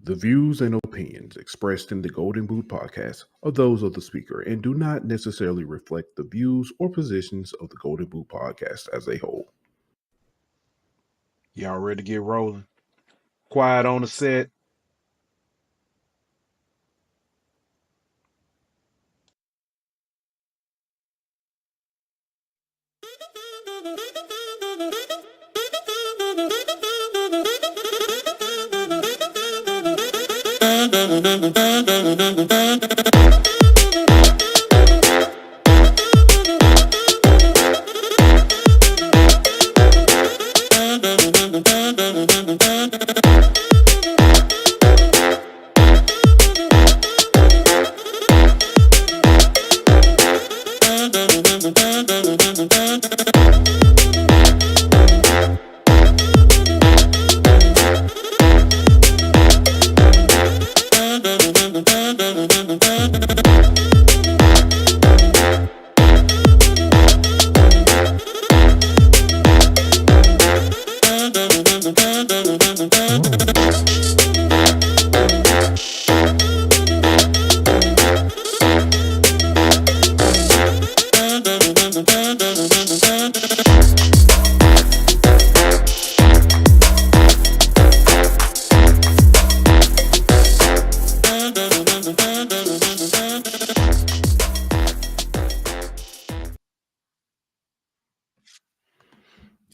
The views and opinions expressed in the Golden Boot podcast are those of the speaker and do not necessarily reflect the views or positions of the Golden Boot podcast as a whole. Y'all ready to get rolling? Quiet on the set.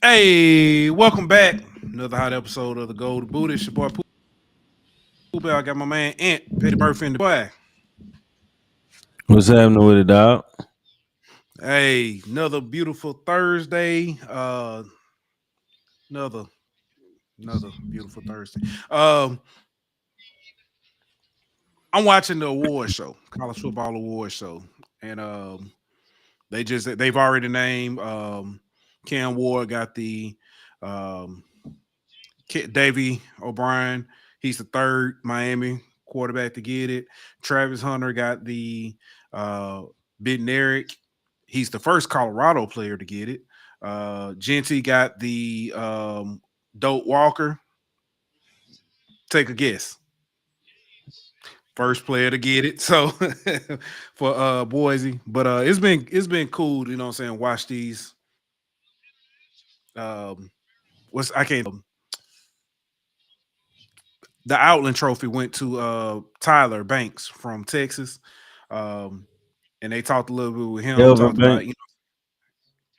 Hey, welcome back. Another hot episode of the Golden Boot. It's your boy Poop. I got my man Ant Petty Murphy in the boy. What's happening with it, dog? Hey, another beautiful Thursday. Another beautiful Thursday. I'm watching the award show, college football award show, and they've already named Cam Ward got the Davey O'Brien. He's the third Miami quarterback to get it. Travis Hunter got the Bednarik. He's the first Colorado player to get it. Genty got the Doak Walker. Take a guess. First player to get it. So for Boise. But it's been cool, you know what I'm saying? Watch these. The Outland Trophy went to Tyler Banks from Texas. And they talked a little bit with him.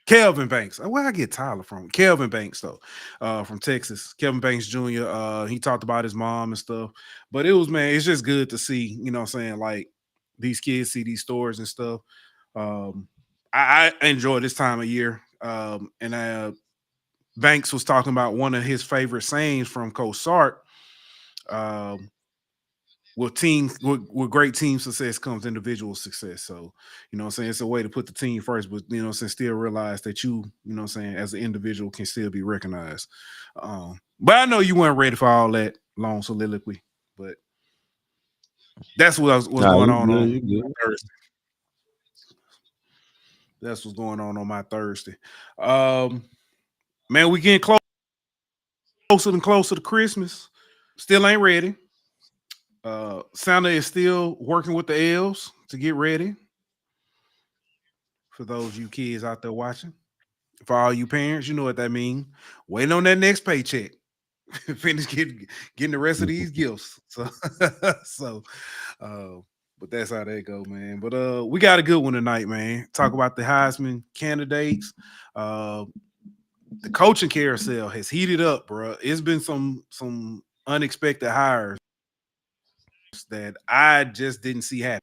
Kelvin Banks. Where I get Tyler from? Kelvin Banks, though, from Texas. Kelvin Banks Jr. He talked about his mom and stuff. But it's just good to see, you know what I'm saying, like these kids see these stories and stuff. I enjoy this time of year. And Banks was talking about one of his favorite sayings from Coach Sark. With great team success comes individual success. So, you know what I'm saying? It's a way to put the team first, but, you know what I'm saying, still realize that you know what I'm saying, as an individual can still be recognized. But I know you weren't ready for all that long soliloquy, but that's what's going on Thursday. That's what's going on my Thursday. Man, we getting closer to Christmas. Still ain't ready. Santa is still working with the elves to get ready. For those of you kids out there watching, for all you parents, you know what that means. Waiting on that next paycheck. Finish getting the rest of these gifts. So, but that's how that go, man. But we got a good one tonight, man. Talk about the Heisman candidates. The coaching carousel has heated up, bro. It's been some unexpected hires that I just didn't see happen.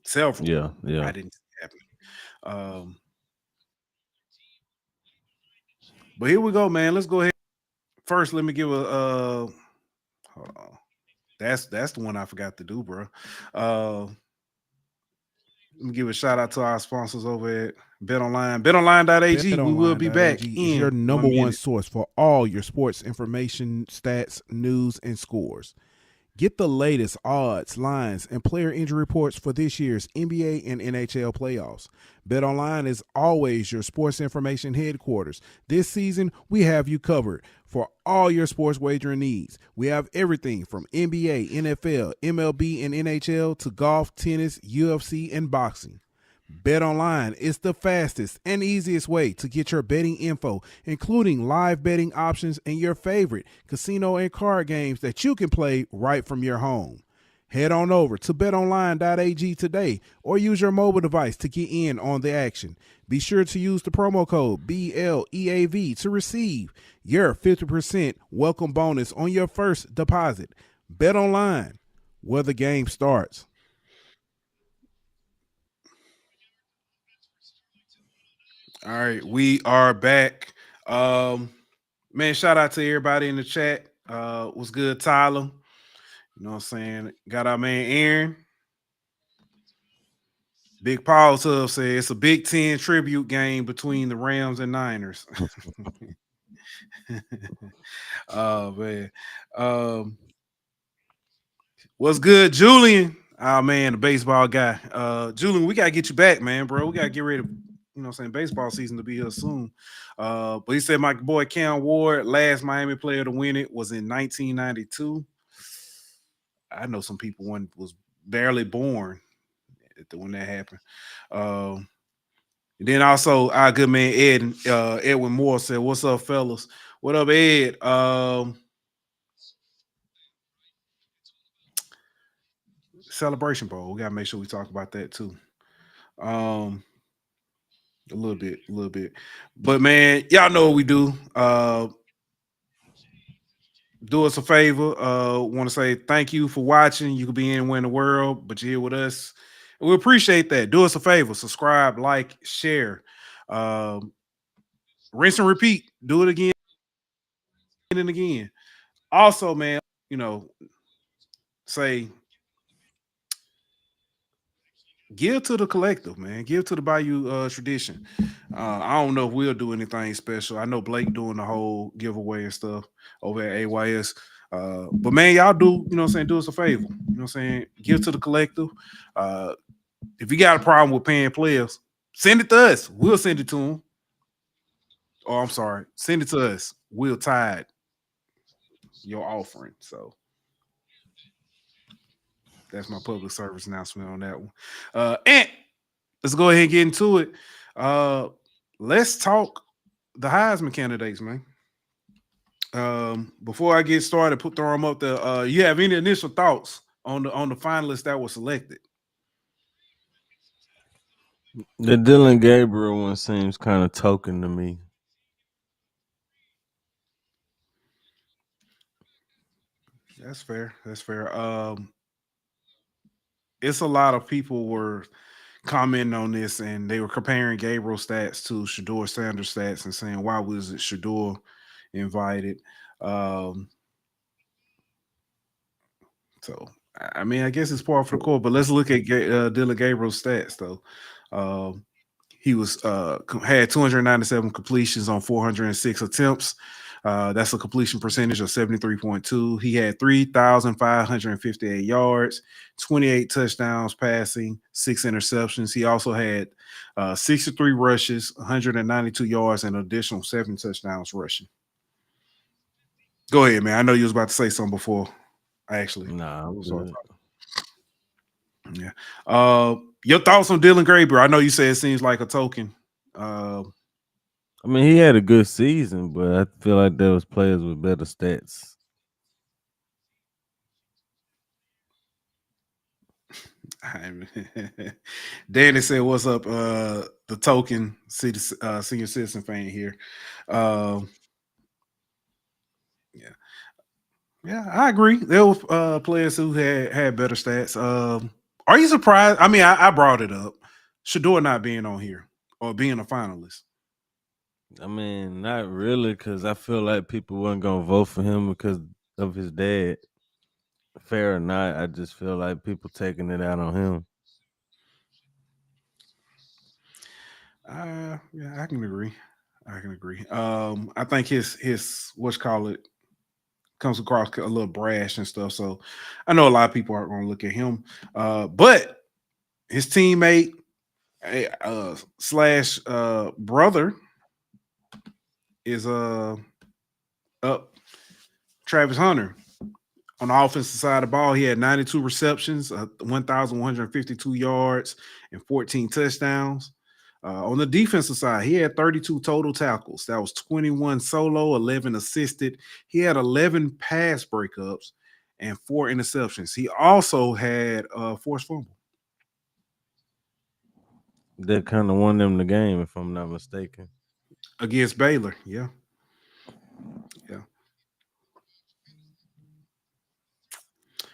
Several. Yeah. I didn't see happen. But here we go, man. Let's go ahead. First, let me give a hold on. That's the one I forgot to do, bro. Let me give a shout out to our sponsors over at BetOnline. BetOnline.ag. We will be back. Is your number one source for all your sports information, stats, news, and scores. Get the latest odds, lines, and player injury reports for this year's NBA and NHL playoffs. BetOnline is always your sports information headquarters. This season, we have you covered for all your sports wagering needs. We have everything from NBA, NFL, MLB, and NHL to golf, tennis, UFC, and boxing. BetOnline is the fastest and easiest way to get your betting info, including live betting options and your favorite casino and card games that you can play right from your home. Head on over to betonline.ag today or use your mobile device to get in on the action. Be sure to use the promo code BLEAV to receive your 50% welcome bonus on your first deposit. BetOnline, where the game starts. All right, we are back. Man, shout out to everybody in the chat. What's good, Tyler? You know what I'm saying? Got our man Aaron. Big Paul Tub said it's a Big Ten tribute game between the Rams and Niners. Oh man. What's good, Julian? Oh man, the baseball guy. Julian, we gotta get you back, man, bro. We gotta get ready to, you know what I'm saying, baseball season to be here soon. But he said my boy Cam Ward, last Miami player to win it was in 1992. I know some people one was barely born when that happened. And then also our good man Edwin Moore said, "What's up, fellas? What up, Ed? Celebration Bowl. We gotta make sure we talk about that too. A little bit. But man, y'all know what we do. Do us a favor. Want to say thank you for watching. You could be anywhere in the world, but you're here with us. And we appreciate that. Do us a favor. Subscribe, like, share. Rinse and repeat. Do it again and again. Also, man, you know, say give to the collective, man. Give to the Bayou tradition. I don't know if we'll do anything special. I know Blake doing the whole giveaway and stuff over at AYS. But man, y'all do, you know what I'm saying, do us a favor. You know what I'm saying? Give to the collective. If you got a problem with paying players, send it to us. We'll send it to them. Oh, I'm sorry. Send it to us. We'll tide your offering. So that's my public service announcement on that one. And let's go ahead and get into it. Let's talk the Heisman candidates, man. Before I get started, throw them up there. You have any initial thoughts on the finalists that were selected? The Dylan Gabriel one seems kind of token to me. That's fair. It's a lot of people were commenting on this, and they were comparing Gabriel stats to Shador Sanders stats and saying, why was it Shador invited? So, I mean, I guess it's par for the course, but let's look at Dylan Gabriel's stats, though. He was had 297 completions on 406 attempts. That's a completion percentage of 73.2. He had 3,558 yards, 28 touchdowns passing, 6 interceptions. He also had 63 rushes, 192 yards, and an additional 7 touchdowns rushing. Go ahead, man. I know you was about to say something before. Nah, I'm good. Yeah. Your thoughts on Dylan Gabriel? I know you say it seems like a token. I mean, he had a good season, but I feel like there was players with better stats. Danny said, "What's up?" The token senior citizen fan here. Yeah, I agree. There were players who had better stats. Are you surprised? I mean, I brought it up. Shador not being on here or being a finalist. I mean, not really, because I feel like people weren't gonna vote for him because of his dad. Fair or not, I just feel like people taking it out on him. Yeah, I can agree. I think his comes across a little brash and stuff. So I know a lot of people aren't going to look at him. But his teammate slash brother is up Travis Hunter. On the offensive side of the ball, he had 92 receptions, 1,152 yards, and 14 touchdowns. On the defensive side, he had 32 total tackles. That was 21 solo, 11 assisted. He had 11 pass breakups and 4 interceptions. He also had a forced fumble That kind of won them the game, if I'm not mistaken. against Baylor. Yeah. Yeah.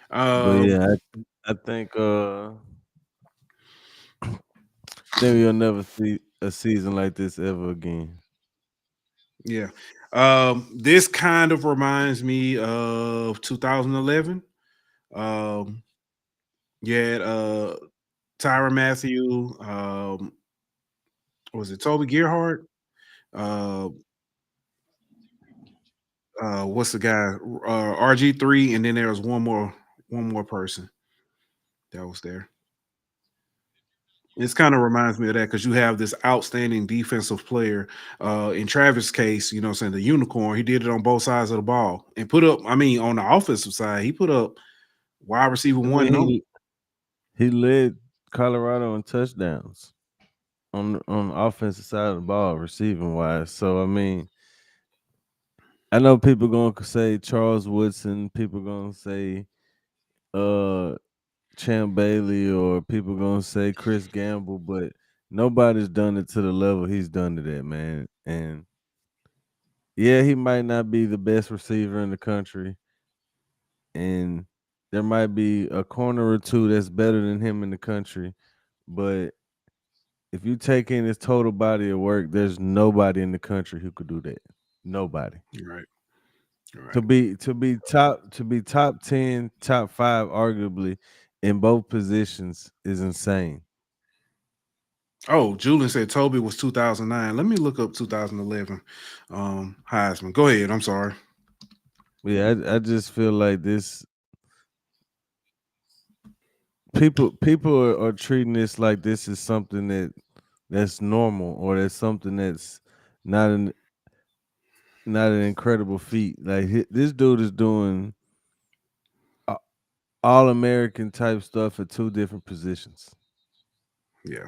But yeah, I think we'll never see a season like this ever again. Yeah. This kind of reminds me of 2011. Um, you had Tyron Matthew, was it Toby Gerhardt? Uh, what's the guy? RG3, and then there was one more person that was there. This kind of reminds me of that because you have this outstanding defensive player. In Travis' case, you know what I'm saying, the unicorn, he did it on both sides of the ball and put up, I mean, on the offensive side, he put up wide receiver I one. mean, No, he led Colorado in touchdowns on the offensive side of the ball, receiving wise. So I mean, I know people gonna say Charles Woodson, people gonna say uh Champ Bailey, or people gonna say Chris Gamble, but nobody's done it to the level he's done it at, man. And yeah, he might not be the best receiver in the country, and there might be a corner or two that's better than him in the country, but if you take in his total body of work, there's nobody in the country who could do that. Nobody. right, To right. be top 10, top 5 arguably in both positions is insane. Oh, Julian said Toby was 2009. Let me look up 2011 Heisman. Go ahead. I'm sorry. Yeah, I just feel like this people are treating this like this is something that's normal, or that's something that's not an not an incredible feat. Like this dude is doing all American type stuff at two different positions. Yeah.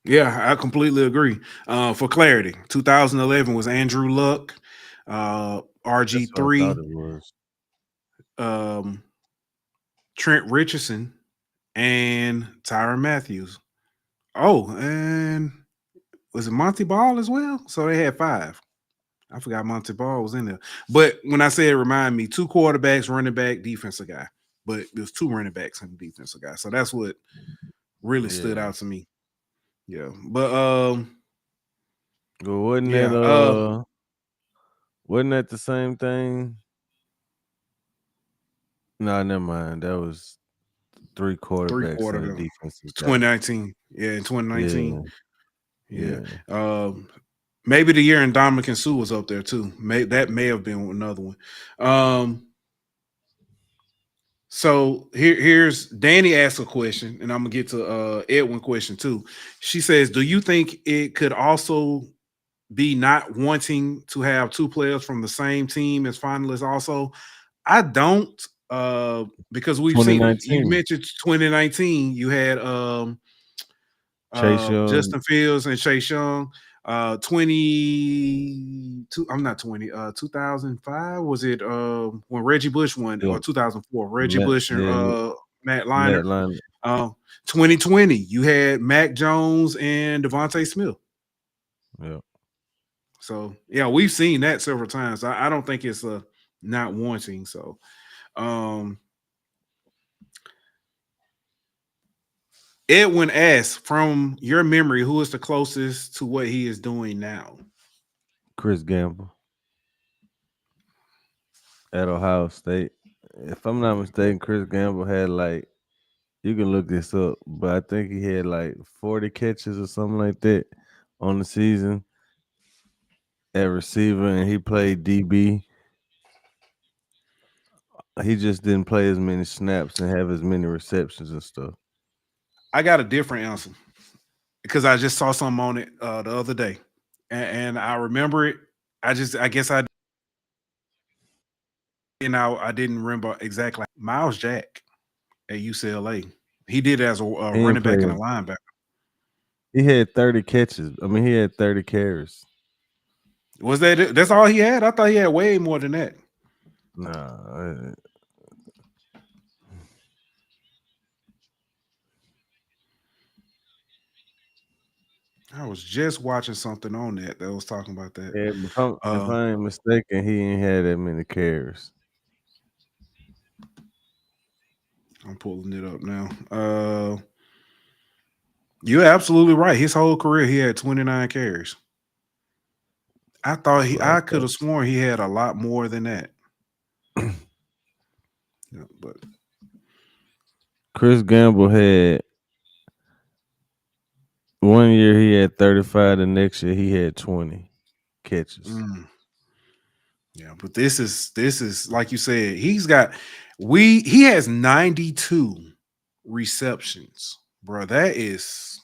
Yeah, I completely agree. For clarity, 2011 was Andrew Luck, That's what I thought RG3, it was. um, Trent Richardson, and Tyron Matthews. Oh, and was it Monty Ball as well? So they had 5. I forgot Monty Ball was in there. But when I say it, remind me, 2 quarterbacks, running back, defensive guy. But there's 2 running backs and defensive guy. So that's what really stood Yeah. out to me. Yeah. But But wasn't that yeah, wasn't that the same thing? No, never mind. That was 3 quarterbacks three-quarter and a though. defensive guy. 2019. Yeah, in 2019. Yeah, Yeah. yeah. Maybe the year in Dominican Sue was up there too. That may have been another one. So here's Danny asked a question, and I'm gonna get to Edwin question too. She says, "Do you think it could also be not wanting to have 2 players from the same team as finalists?" Also, I don't, because we've seen it. You 2019. mentioned 2019. You had Chase Young. Justin Fields and Chase Young. 22, I'm not 20, 2005 was it when Reggie Bush won, Yeah, or 2004 Reggie Bush and yeah, Matt Matt Leinart. Leinart. 2020 you had Mac Jones and Devontae Smith. Yeah. So yeah, we've seen that several times. I don't think it's not wanting. So um Edwin asks, from your memory, who is the closest to what he is doing now? Chris Gamble at Ohio State. If I'm not mistaken, Chris Gamble had like, you can look this up, but I think he had like 40 catches or something like that on the season at receiver, and he played DB. He just didn't play as many snaps and have as many receptions and stuff. I got a different answer because I just saw something on it the other day, and I remember it. I guess I I didn't remember exactly. Miles Jack at UCLA. He did it as a He ain't running back and a played. linebacker. He had 30 catches. I mean, he had 30 carries. Was that it? That's all he had? I thought he had way more than that. Nah, I was just watching something on that was talking about that. yeah, if Uh, I ain't mistaken, he ain't had that many carries. I'm pulling it up now. You're absolutely right. His whole career, he had 29 carries. That's what I I could thought. have sworn he had a lot more than that. Yeah, but Chris Gamble had 1 year he had 35, the next year he had 20 catches. mm, yeah, but this is like you said, he has 92 receptions, bro. That is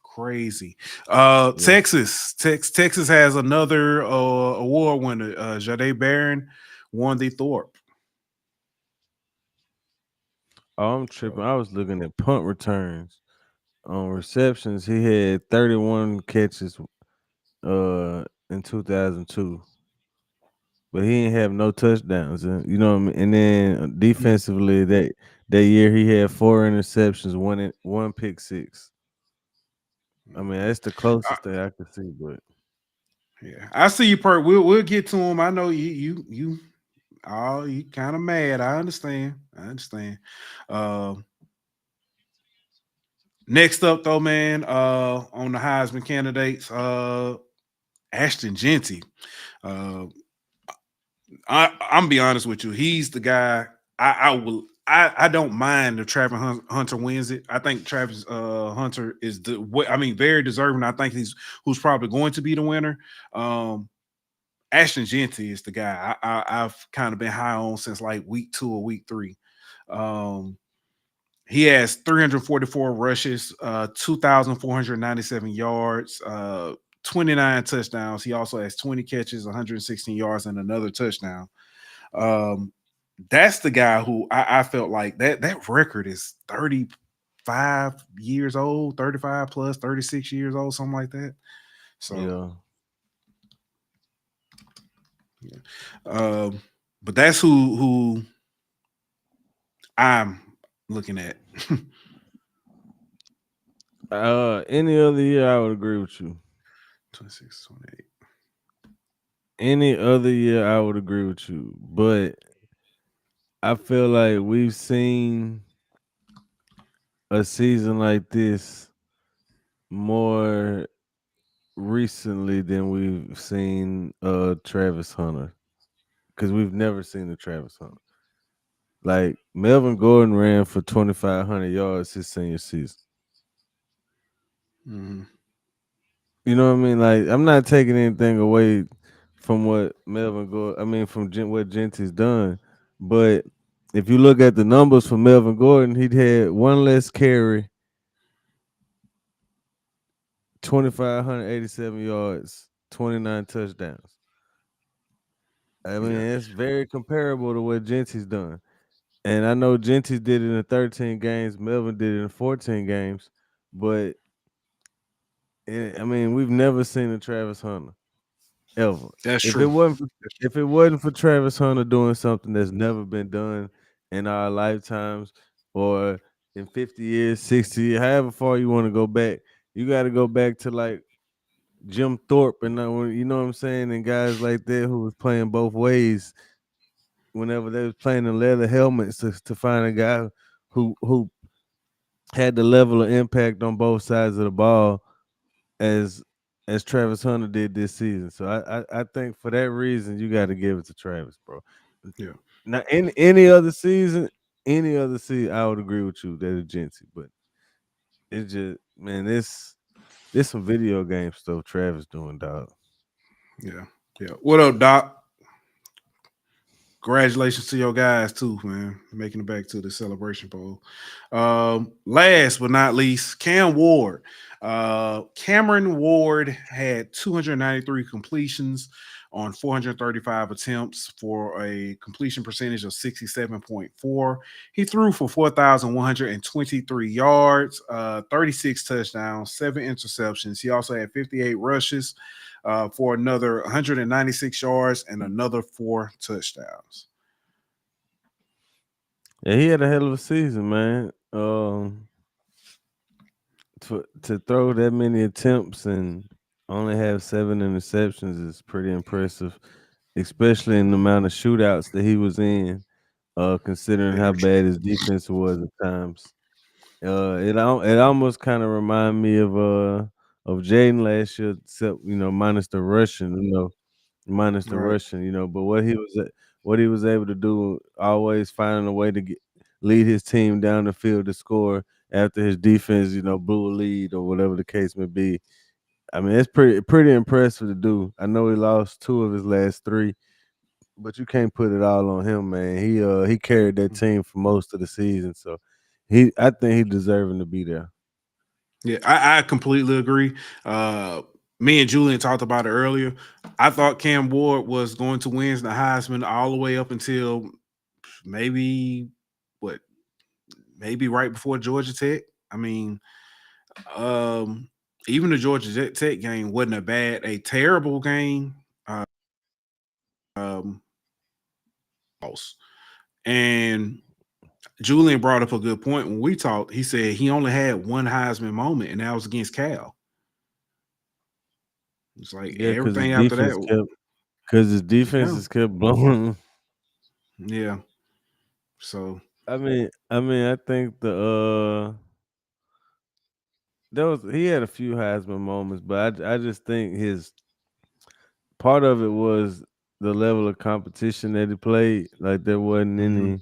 crazy. Yeah. Texas has another award winner. Jade Barron won the Thorpe. Oh, I'm tripping. So, I was looking at punt returns. On receptions, he had 31 catches in 2002. But he didn't have no touchdowns. You know what I mean? And then mm, defensively that year he had 4 interceptions, one pick six. I mean, mhm. that's the closest thing I could see, but Yeah, I see you, Perk. We'll get to him. I know you. Oh, you kind of mad. I understand. I understand. Uh, Next up, though, man, on the Heisman candidates, Ashton Genty. Uh, I'm gonna be honest with you. He's the guy. I will. I don't mind if Travis Hunter wins it. I think Travis Hunter is very deserving. I think he's who's probably going to be the winner. Um, Ashton Genty is the guy I've kind of been high on since like week 2 or week 3. Um, he has 344 rushes, 2,497 yards, 29 touchdowns. He also has 20 catches, 116 yards, and another touchdown. Um, that's the guy who I felt like that record is 35 years old, 35 plus, 36 years old, something like that. So yeah. yeah. Um, but that's who I'm looking at. Any other year I would agree with you. 26, 28. Any other year I would agree with you. But I feel like we've seen a season like this more recently than we've seen Travis Hunter. Because we've never seen the Travis Hunter. Like Melvin Gordon ran for 2,500 yards his senior season. Mhm. You know what I mean? Like I'm not taking anything away from what Melvin Gordon. I mean from what Genty's done, but if you look at the numbers for Melvin Gordon, he'd had one less carry, 2,587 yards, 29 touchdowns. I mean, Yeah. it's very comparable to what Genty's done. And I know Genty did it in 13 games, Melvin did it in 14 games, but I mean, we've never seen a Travis Hunter ever. That's If it true. wasn't for, That's true. if it wasn't for Travis Hunter doing something that's never been done in our lifetimes or in 50 years, 60 years, however far you want to go back, you got to go back to like Jim Thorpe and you know what I'm saying, and guys like that who was playing both ways whenever they was playing in leather helmets to find a guy who had the level of impact on both sides of the ball as Travis Hunter did this season. So I think for that reason you got to give it to Travis, bro. Yeah. Now in any other season, I would agree with you that it's Genty, but it's just man, this some video game stuff Travis doing, dog. Yeah. Yeah. What up, Doc? Congratulations to your guys too, man, making it back to the Celebration Bowl. Last but not least, Cam Ward. Cameron Ward had 293 completions on 435 attempts for a completion percentage of 67.4. He threw for 4,123 yards, 36 touchdowns, 7 interceptions. He also had 58 rushes for another 196 yards and another 4 touchdowns. Yeah, he had a hell of a season, man. To throw that many attempts and only have 7 interceptions is pretty impressive, especially in the amount of shootouts that he was in. Considering how Very true. bad his defense was at times. It almost kind of remind me of Jaden last year, except minus the rushing, minus the Right. rushing, but what he was able to do, always finding a way to lead his team down the field to score after his defense, blew a lead or whatever the case may be. I mean, it's pretty impressive to do. I know he lost 2 of his last 3, but you can't put it all on him, man. He carried that team for most of the season, so I think he deserving to be there. Yeah, I completely agree. Me and Julian talked about it earlier. I thought Cam Ward was going to win the Heisman all the way up until maybe what, maybe right before Georgia Tech. I mean, um, even the Georgia Tech game wasn't a terrible game. Um, loss. And Julian brought up a good point when we talked. He said he only had one Heisman moment, and that was against Cal. It's like Yeah, everything after that. because his Yeah, defenses kept blowing. yeah. So I think he had a few Heisman moments, but I just think his part of it was the level of competition that he played. Like there wasn't mhm,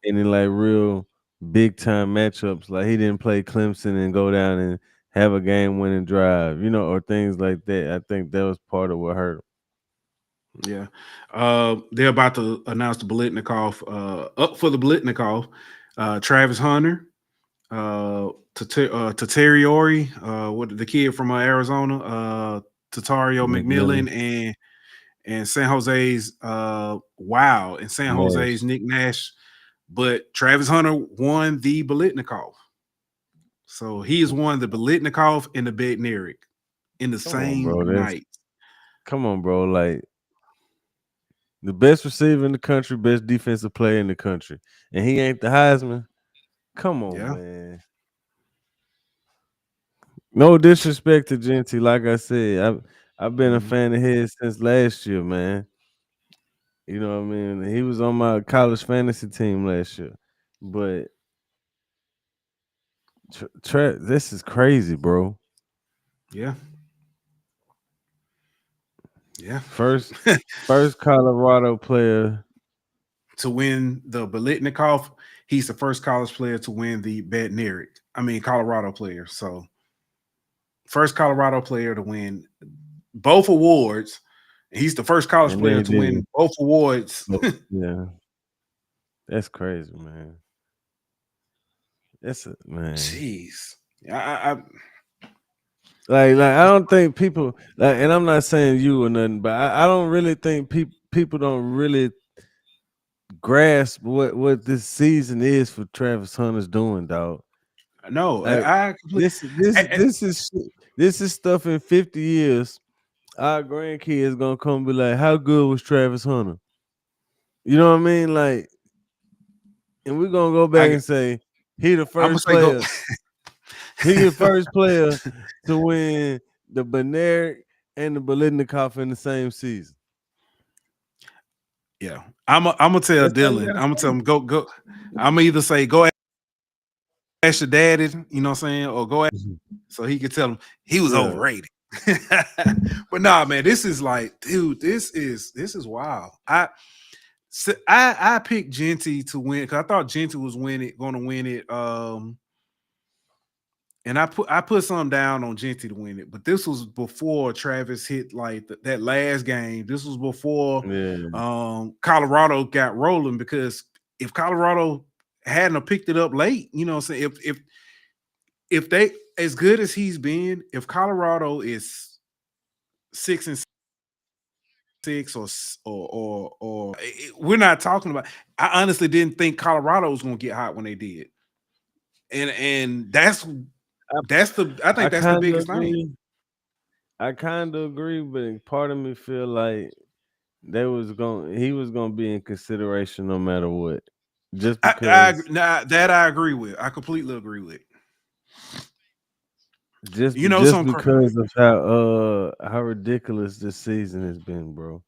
any like real big time matchups. Like he didn't play Clemson and go down and have a game winning drive, or things like that. I think that was part of what hurt him. yeah. They're about to announce the Blitnikoff. Up for the Blitnikoff, Travis Hunter, Tateriori, what the kid from Arizona, Tatario McMillan, McMillan, and San Jose's and San Jose's Nash. Nick Nash. But Travis Hunter won the Blitnikoff. So he has won the Blitnikoff and the Bednarik in the Come on, same bro. night. Come on, bro. Like the best receiver in the country, best defensive player in the country, and he ain't the Heisman. Come on, Yeah. man. No disrespect to Genty. Like I said, I've been a Mhm. fan of his since last year, man. You know what I mean? He was on my college fantasy team last year. But this is crazy, bro. Yeah. Yeah. First first Colorado player. To win the Bolitnikoff, he's the first college player to win the Bednarik. I mean, Colorado player. So, first Colorado player to win both awards. He's the first college And then player he to win didn't. both awards. Yeah. That's crazy, man. Man. Jeez. I Like I don't think people like, and I'm not saying you or nothing, but I don't really think people don't really grasp what this season is for Travis Hunter's doing, dog. no, Like I completely. this this this is this is stuff in 50 years. Our grandkids gonna come and be like, how good was Travis Hunter? You know what I mean? Like, and we're gonna go back I, and say he the I'm gonna first say go. player. He the first player to win the Beneric and the Bolitnikoff in the same season. Yeah, I'm gonna tell That's all you Dylan. I'm gotta gonna tell say. him go. I'm gonna either say go ask your daddy, you know what I'm saying, or go ask, so he could tell him he was Yeah. overrated. But nah, man, this is like, dude, this is wild. I picked Genty to win because I thought Genty was going to win it. and I put some down on Genty to win it, but this was before Travis hit like that last game. This was before Yeah. Colorado got rolling, because if Colorado hadn't have picked it up late, what I'm saying, if they, as good as he's been, if Colorado is 6-6 we're not talking about. I honestly didn't think Colorado was going to get hot when they did, and that's the I I think that's the kind of biggest thing. agree. I kind of agree, but part of me feel like he was gonna be in consideration no matter what, just because I agree with. I completely agree with. just because of how ridiculous this season has been, bro.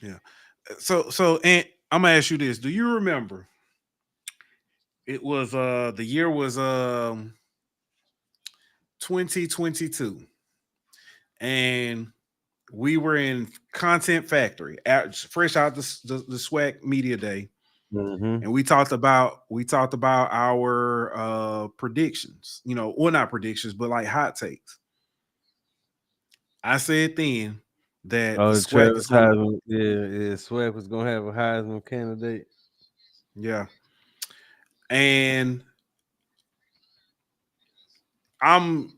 Yeah. So and I'm gonna ask you this: do you remember? It was the year was 2022, and we were in Content Factory, fresh out the SWAC Media Day, Mm-hmm. and we talked about our predictions. Well, not predictions, but like hot takes. I said then that the Oh, SWAC is Travis going to, Heisman, yeah, Swag was gonna have a Heisman candidate. yeah, and I'm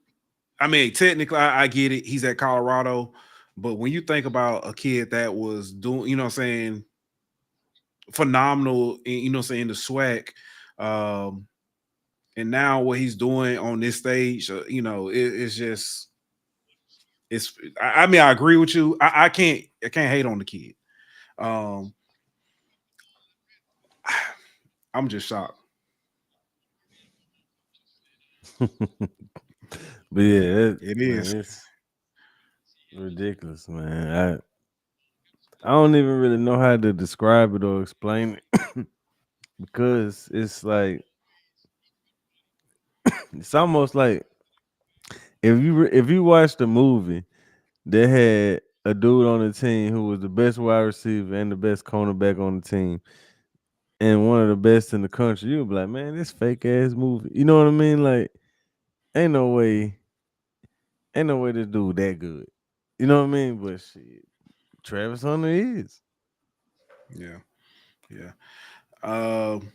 I mean, technically, I get it. He's at Colorado, but when you think about a kid that was doing, what I'm saying, phenomenal, what I'm saying, the SWAC, um, and now what he's doing on this stage, it's just, it's. I mean, I agree with you. I can't hate on the kid. Um, I'm just shocked. But yeah, It is. man, it's ridiculous, man. I don't even really know how to describe it or explain it because it's like it's almost like if you watch the movie, they had a dude on the team who was the best wide receiver and the best cornerback on the team, and one of the best in the country. You'll be like, man, this fake ass movie. You know what I mean? Like, ain't no way, ain't no way this dude that good. You know what I mean? But shit, Travis Hunter is. Yeah, yeah. Um,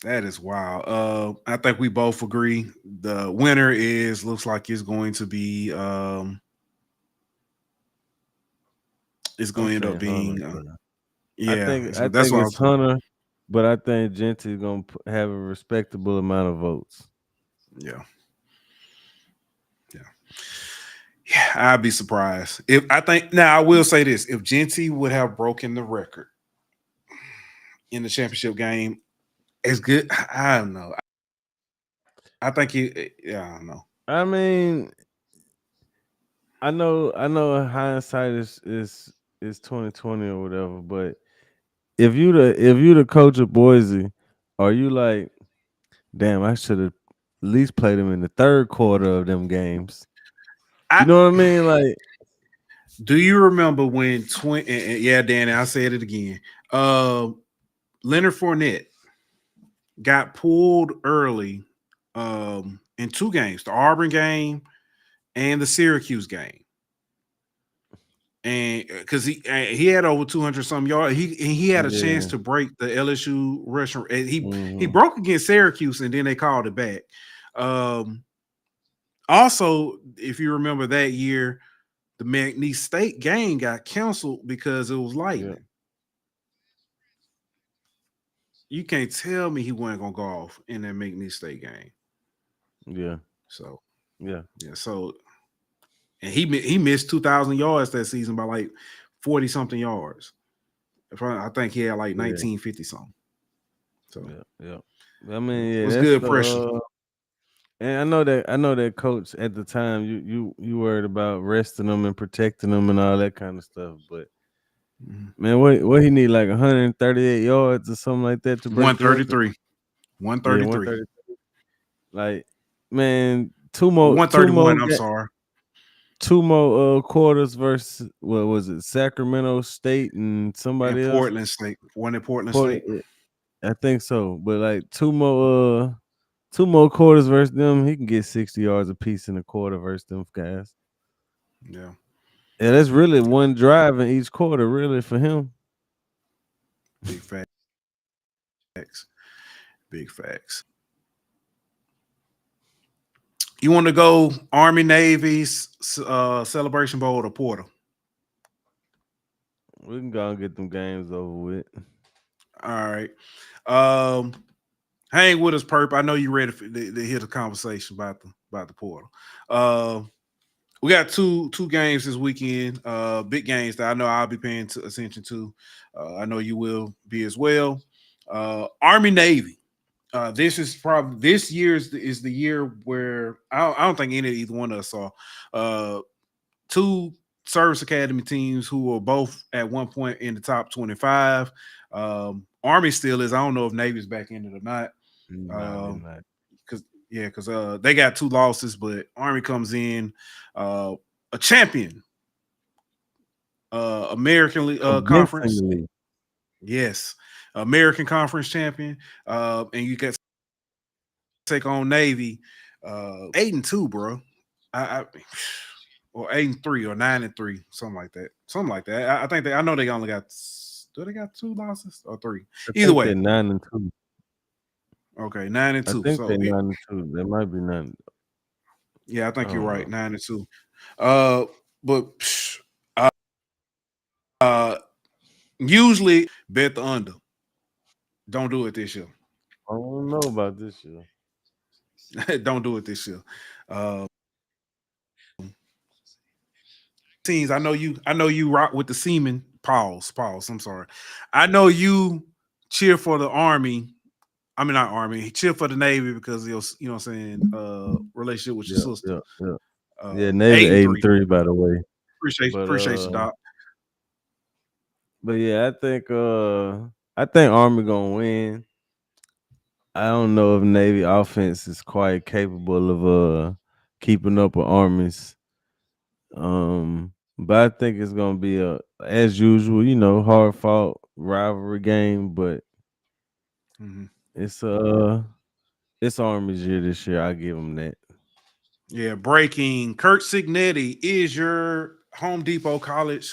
that is wild. I think we both agree the winner is looks like it's going to be it's I'm going to end up saying Hunter, being bro. yeah. I That's think what I it's was saying. Hunter, but I think Genty's gonna have a respectable amount of votes. Yeah, yeah, yeah. I'd be surprised if I think. Now I will say this: if Genty would have broken the record in the championship game, as good. I don't know. I think he. Yeah, I don't know. I mean, I know hindsight is 2020 or whatever, but if you the coach of Boise, are you like, damn, I should have at least played him in the third quarter of them games. You I know what I mean? Like, do you remember when yeah, Danny, I said it again. Uh, Leonard Fournette got pulled early in two games, the Auburn game and the Syracuse game. And because he had over 200 some yards, he had a chance yeah. to break the LSU rushing. He Hmm. broke against Syracuse, and then they called it back. Um, Also, if you remember that year, the McNeese State game got canceled because it was Yeah. lightning. You can't tell me he wasn't gonna go off in that McNeese State game. Yeah. So Yeah. yeah, and he missed 2,000 yards that season by like 40 something yards. I think he had like Yeah. 1950 something. So Yeah. Yeah. I mean, yeah, what's that's good, the Precious? and I know that coach at the time you worried about resting them and protecting them and all that kind of stuff. But Mhm. man, what he need like 138 yards or something like that to break the record? 133. Yeah, 133. 130. Like, man, 131, I'm sorry. two more quarters versus what was it, Sacramento State and And somebody else. Portland State. One in Portland State. Portland, I think so. But like 2 more quarters versus them, he can get 60 yards apiece in a quarter versus them guys. Yeah. Yeah, that's really one drive in each quarter, really, for him. Big facts. Big facts. You want to go Army Navy's Celebration Bowl or Portal? We can go and get them games over with. All right. Um, hang with us, Perp. I know you ready to hear the conversation about the portal. We got two games this weekend. Big games that I know I'll be paying attention to. I know you will be as well. Army Navy. This is probably this year's is the year where I don't think any of either one of us saw. Two service academy teams who were both at one point in the top 25. Army still is. I don't know if Navy's back in it or not. Nah, they not. Because they got two losses, but Army comes in a champion, American Conference. Convincingly. Yes, American Conference champion, and you got to take on Navy, 8-2, bro. I or 8-3 or 9-3, something like that. I think I know they only got. Do they got two losses or three? I Either think way, they're 9-2. okay, I 9-2. think So they're 9-2. They might be 9. yeah, I I think you're don't right, know. 9-2. But uh, uh, usually bet the under. Don't do it this year. I don't know about this year. Don't do it this year. Teams, I know you rock with the seamen. Pause. I'm sorry. I know you cheer for the Army. I mean not Army, cheer for the Navy because of your, you know what I'm saying, relationship with your Yeah, sister. yeah, yeah. Yeah, Navy Eight and 8 and three. 3, by the way. But Appreciate you, Doc. yeah, I think Army gonna win. I don't know if Navy offense is quite capable of keeping up with Army's. But I think it's gonna be a as usual, hard fought rivalry game, but Mhm. it's uh it's Army's year this year. I give them that. Yeah, breaking. Kurt Signetti is your Home Depot college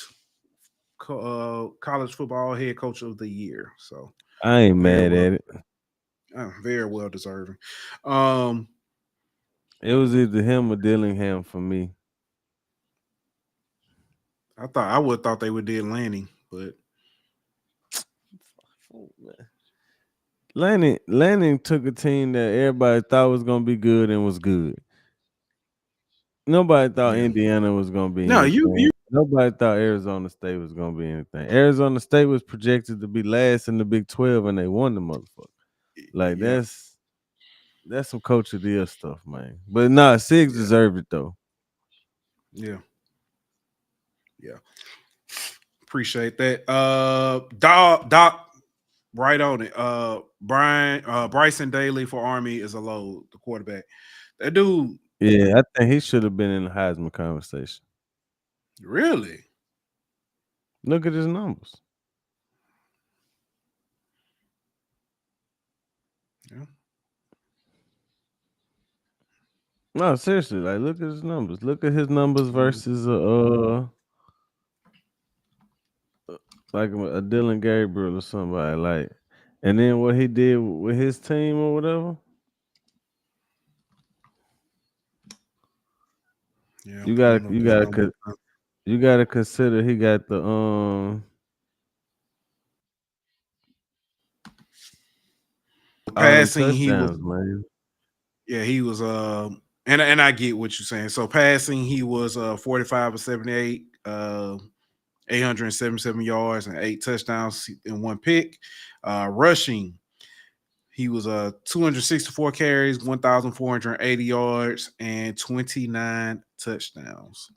football head coach of the year. So I ain't very mad well, at it. very well deserving. Um, It was either him or Dillingham for me. I would have thought they would did Lanning, but Lanning took a team that everybody thought was gonna be good and was good. Nobody thought yeah. Indiana was gonna be No, you anything. Nobody thought Arizona State was gonna be anything. Arizona State was projected to be last in the Big 12 and they won the motherfucker. Like yeah, that's some coach of the year stuff, man. But nah, Sigs yeah, deserved it though. yeah, yeah. Appreciate that. Doc, right on it. Bryson Daly for Army is a load, the quarterback. That dude, Yeah, I think he should have been in the Heisman conversation. really? Look at his numbers. Yeah. No, seriously, like look at his numbers. Look at his numbers Mhm. versus like a Dylan Gabriel or somebody like, and then what he did with his team or whatever. Yeah, I'm You pulling got up you his got number. to you got to consider he got the all them Passing, he was touchdowns, man. he was and I get what you're saying. So passing, he was 45 or 78, 877 yards and 8 touchdowns and 1 pick. Rushing, he was 264 carries, 1,480 yards, and 29 touchdowns.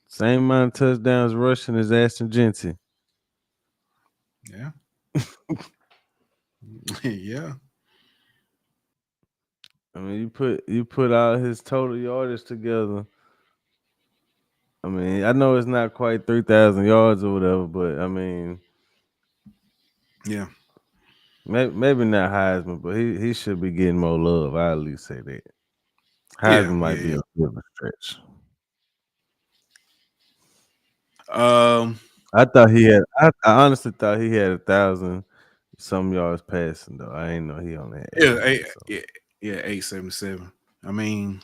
Same amount of touchdowns rushing as Ashton Jensen. Yeah. Yeah. I mean, you put out his total yardage together. I mean, I know it's not quite 3,000 yards or whatever, but I mean, Yeah. Maybe not Heisman, but he should be getting more love. I at least say that. Yeah, Heisman yeah, might be yeah. a bit of a stretch. Um, I honestly thought he had 1,000 some yards passing though. I ain't know he only had yeah, 800. So yeah, 877. I mean,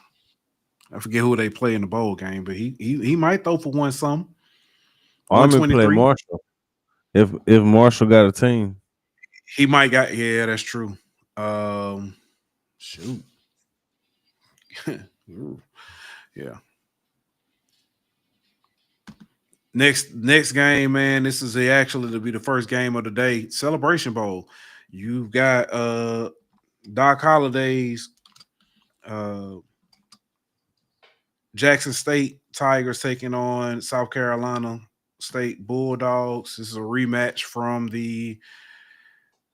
I forget who they play in the bowl game, but he might throw for Army play 123. Marshall. If Marshall got a team, He might got yeah, that's true. Um, shoot, Ooh, yeah. Next game, man. This is actually to be the first game of the day. Celebration Bowl. You've got Doc Holliday's uh Jackson State Tigers taking on South Carolina State Bulldogs. This is a rematch from the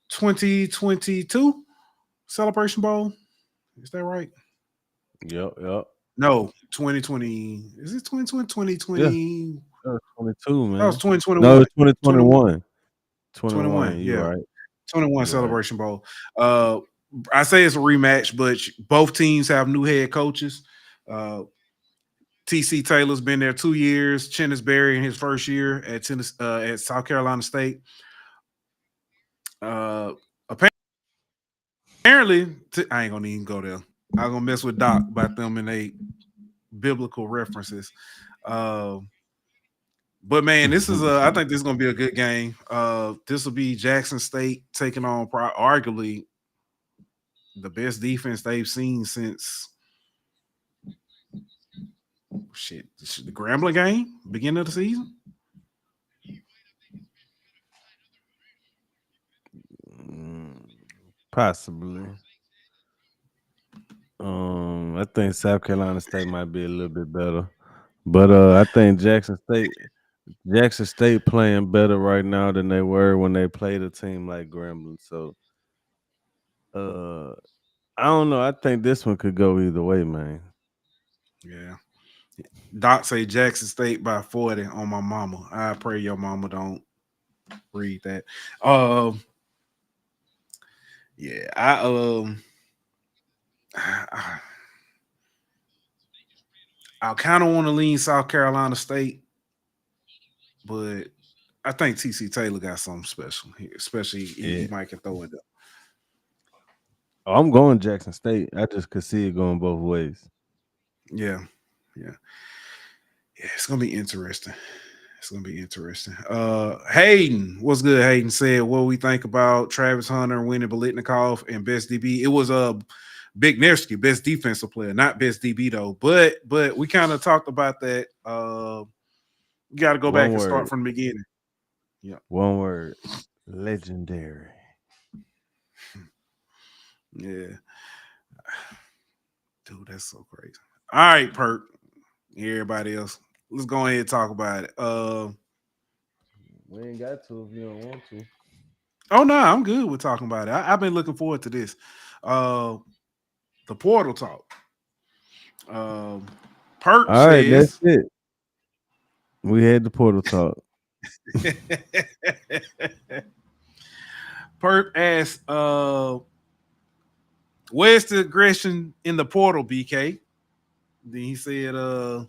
2022 Celebration Bowl. Is that right? yep. No, 2020. Is it 2020? Yeah, 2020. that was 22, That was man. No, 2021. it's 2021. 21, 21. You yeah. right. 21 You right. Celebration Bowl. Uh, I say it's a rematch, but both teams have new head coaches. Uh, TC Taylor's been there 2 years. Chennis Berry in his first year at at South Carolina State. Uh, apparently, I ain't gonna even go there. I'm gonna mess with Doc about them and they biblical references. Uh, but man, this is I think this is gonna be a good game. This will be Jackson State taking on arguably the best defense they've seen since the Grambling game, beginning of the season. Mm, possibly. I think South Carolina State might be a little bit better, but I think Jackson State playing better right now than they were when they played a team like Grambling. So uh, I don't know. I think this one could go either way, man. Yeah. Doc say Jackson State by 40 on my mama. I pray your mama don't read that. Um, yeah, I, I kind of want to lean South Carolina State, but I think TC Taylor got something special here, especially he Yeah. might can throw it up. Oh, I'm going Jackson State. I just could see it going both ways. Yeah, yeah, yeah. It's gonna be interesting. It's gonna be interesting. Hayden, what's good? Hayden said, "What we think about Travis Hunter winning Bolitnikov and best DB? It was a Big Nevsky, best defensive player, not best DB though. But we kind of talked about that. You got to go back One and start word. from the beginning. Yeah, One word. Legendary. yeah, dude, that's so crazy. All right, Perk. Everybody else, let's go ahead and talk about it. We ain't got to if you don't want to. Oh no, I'm good with talking about it. I've been looking forward to this. Uh, the portal talk. Um, Perk All right, that's says, it. We had the portal talk. Perk asks, where's the aggression in the portal, BK? Then he said, where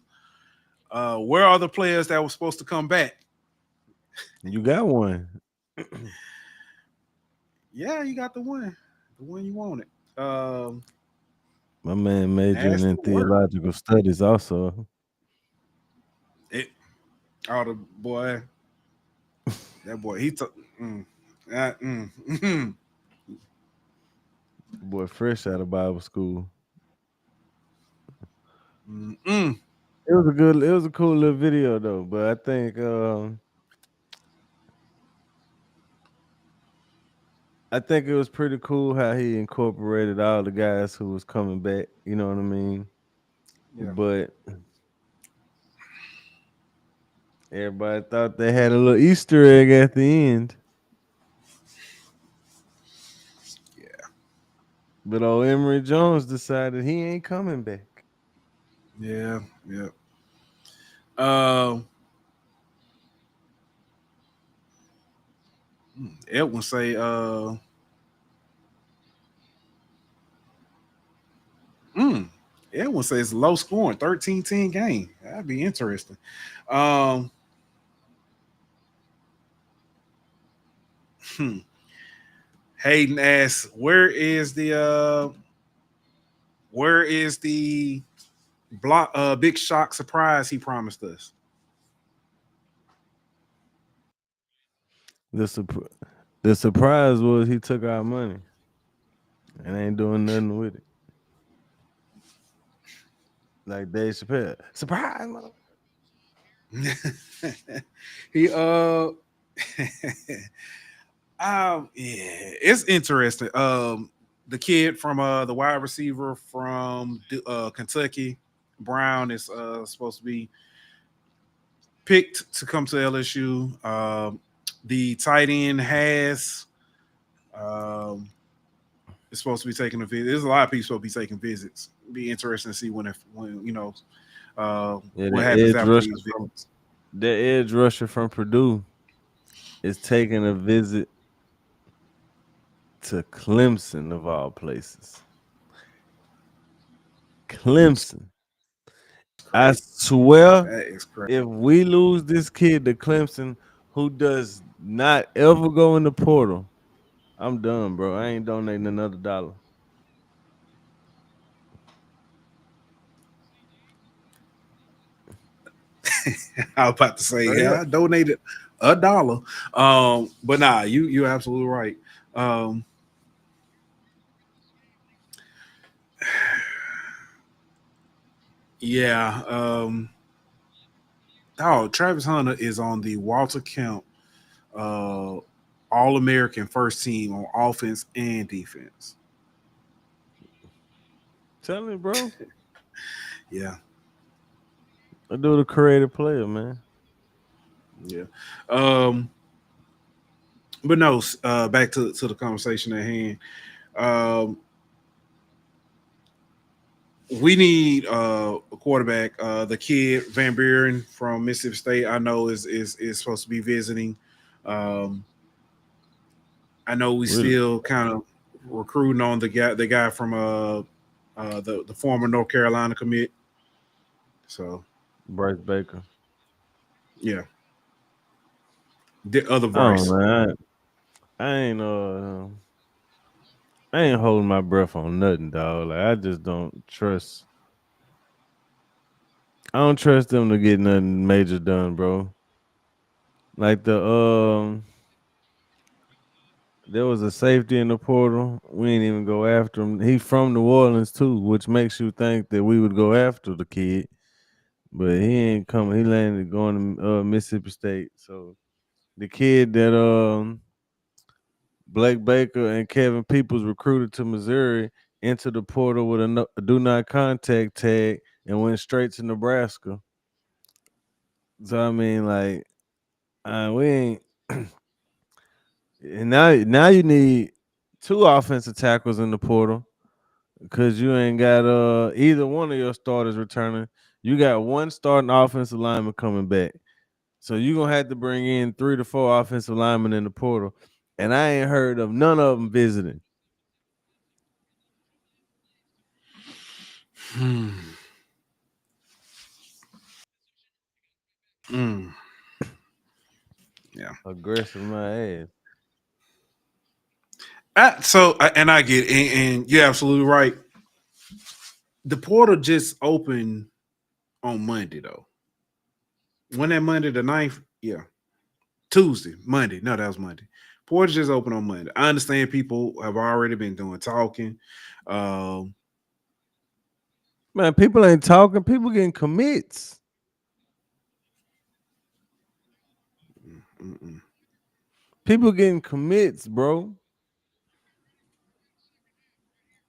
are the players that were supposed to come back? You got one. Yeah, you got the one you wanted. My man majoring Ask in the word. theological studies also. It, oh, the boy, that boy, he took. Mm. Boy, fresh out of Bible school. Mm. It was a cool little video though. But I think it was pretty cool how he incorporated all the guys who was coming back. You know what I mean? Yeah, But everybody thought they had a little Easter egg at the end. yeah, But old Emory Jones decided he ain't coming back. yeah, yeah. Uh, Edwin say, Mm. Everyone says low scoring, 13-10 game. That'd be interesting. Um, hmm. Hayden asks, where is the block big shock surprise he promised us? The the surprise was he took our money and ain't doing nothing with it. Like Dave Chappelle, surprise, mother. he yeah, it's interesting. The kid from the wide receiver from Kentucky, Brown, is supposed to be picked to come to LSU. The tight end has um, is supposed to be taking a visit. There's a lot of people supposed to be taking visits. Be interesting to see when Yeah, what happens after these visits. the edge rusher from Purdue is taking a visit to Clemson of all places. Clemson. I Crazy. swear, That is crazy. if we lose this kid to Clemson, who does not ever go in the portal, I'm done, bro. I ain't donating another dollar. I was about to say, Straight yeah, up. I donated $1. But nah, you're absolutely right. Um, yeah. Travis Hunter is on the Walter Camp uh All American first team on offense and defense. Tell me, bro. Yeah, I do the creative player, man. yeah. Um, but no, back to the conversation at hand. Um, we need a quarterback. The kid Van Buren from Mississippi State, I know is supposed to be visiting. Um, I know we Really, still kind of recruiting on the guy from the former North Carolina commit. So Bryce Baker. yeah, the other I don't Bryce. know, man. I ain't holding my breath on nothing, dog. Like I just don't trust. I don't trust them to get nothing major done, bro. Like there was a safety in the portal. We ain't even go after him. He from New Orleans too, which makes you think that we would go after the kid. But he ain't coming. He landed going to Mississippi State. So the kid that Blake Baker and Kevin Peoples recruited to Missouri into the portal with a, a do not contact tag and went straight to Nebraska. So I mean, like, we ain't. And now you need two offensive tackles in the portal because you ain't got either one of your starters returning. You got one starting offensive lineman coming back. So you're gonna have to bring in 3 to 4 offensive linemen in the portal. And I ain't heard of none of them visiting. Hmm. Mm. Yeah. Aggressive my ass. And I get it, and you're absolutely right. The portal just opened on Monday though. When that Monday the 9th? Yeah. Tuesday, Monday. No, that was Monday. Portal just opened on Monday. I understand people have already been doing talking. Um, Man, people ain't talking, people getting commits. mm, mm. People getting commits, bro.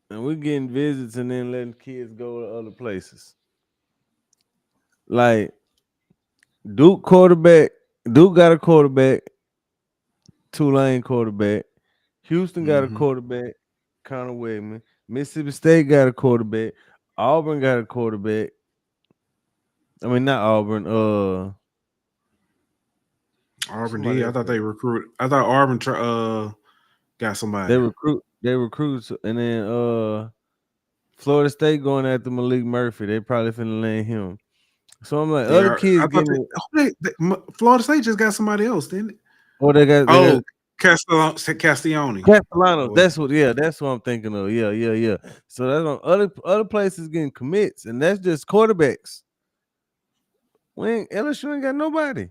And we getting visits and then letting kids go to other places. Like Duke quarterback, Duke got a quarterback, Tulane quarterback. Houston got a Mm-hmm. quarterback, Connor Wegman. Mississippi State got a quarterback. Auburn got a quarterback. I mean, not Auburn. Auburn Somebody D. I else. thought they recruited. I thought Auburn got somebody. They recruit, and then Florida State going after Malik Murphy. They probably finna land him. So I'm like, They other are. kids I thought getting it. Florida State just got somebody else, didn't it? Oh, they got Oh, Castelloni. Castellanos. Or- That's what. Yeah, that's what I'm thinking of. Yeah. So that's on other places getting commits, and that's just quarterbacks. LSU ain't got nobody.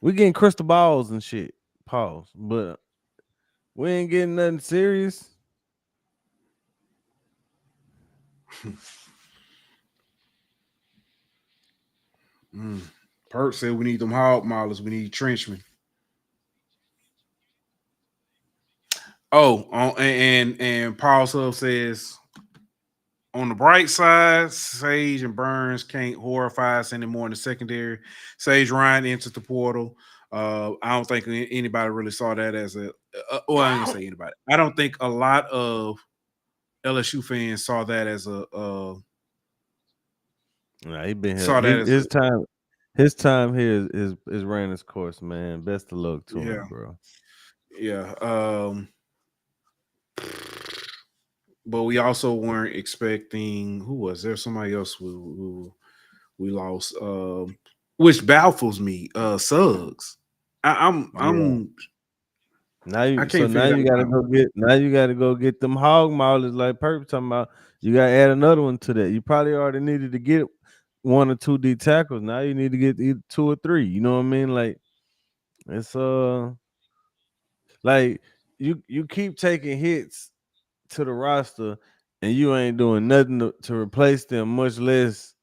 We getting crystal balls and shit. Pause. But we ain't getting nothing serious. Perk said we need them hog maulers. We need trenchmen. Oh, and Paul Sub says on the bright side, Sage and Burns can't horrify us anymore in the secondary. Sage Ryan enters the portal. I don't think anybody really saw that as a. Well, I'm gonna say anybody. I don't think a lot of LSU fans saw that as a. Nah, he been Saw that here. as a. His time here is ran its course, man. Best of luck to Yeah, him, bro. yeah. But we also weren't expecting. Who was there? Somebody else who we lost. Which baffles me. Suggs. I'm Now I you can't figure that out. you gotta go get them hog maulers like Perp talking about. You gotta add another one to that. You probably already needed to get one or two D tackles. Now you need to get either two or three. You know what I mean? Like it's like you keep taking hits to the roster and you ain't doing nothing to replace them, much less